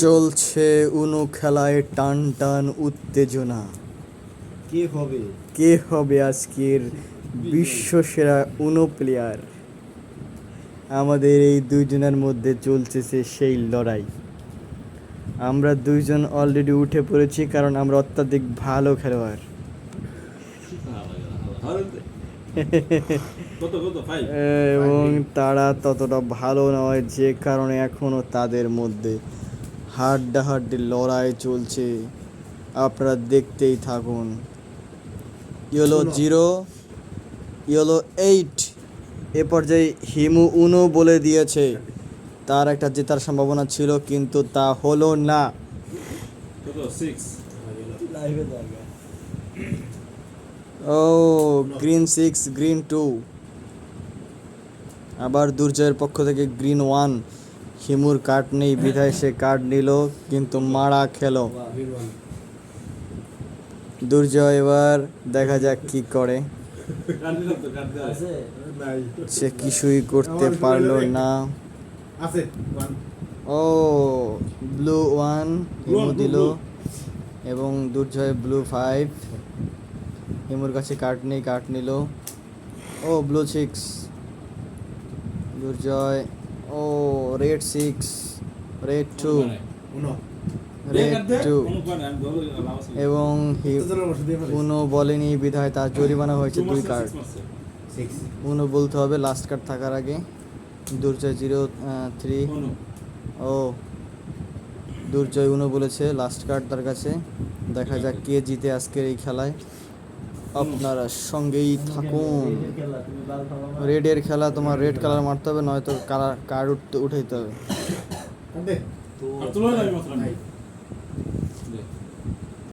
চলছে উনো খেলায় টান টান উত্তেজনা। কে হবে আজকের বিশ্বসেরা উনো প্লেয়ার? আমাদের এই দুইজনের মধ্যে চলছে সেই লড়াই। আমরা দুইজন অলরেডি উঠে পড়েছি, কারণ আমরা অত্যাধিক ভালো খেলোয়াড়। এবং তারা ততটা ভালো নয়, যে কারণে এখনো তাদের মধ্যে হাড্ডাহাড্ডি লড়াই চলছে। আপনারা দেখতেই থাকুন। Yellow 0, yellow 8। এ পর্যায়ে হিমু উনো বলে দিয়েছে। তার একটা জেতার সম্ভাবনা ছিল, কিন্তু তা হলো না। ও গ্রিন 6, গ্রিন 2। আবার দুর্জয়ের পক্ষ থেকে গ্রিন 1। হিমুর কার্ড নেই বিধায় সে কার্ড নিল, কিন্তু মারা খেলো। দুর্জয় এবার দেখা যাক কি করে। সে কিছুই করতে পারলো না। ও ব্লু 1 হিমু দিল, এবং দুর্জয় ব্লু 5। হিমুর কাছে কার্ড নেই, কার্ড নিল। ও ব্লু 6 দুর্জয়। ও রেড 6, রেড 2, রেড 2। এবং উনো বলেনি বিধায় তার জরিমানা হয়েছে 2 কার্ড। উনো বলতে হবে লাস্ট কার্ড থাকার আগে। দুর্জয় 0, 3। ও দুর্জয় উনো বলেছে, লাস্ট কার্ড তার কাছে। দেখা যাক কে জিতে আজকের এই খেলায়। আপনারা সঙ্গেই থাকুন। রেডের খেলা, তোমার রেড কালার মারতে হবে, নয়তো কার্ড উঠাইতে হবে।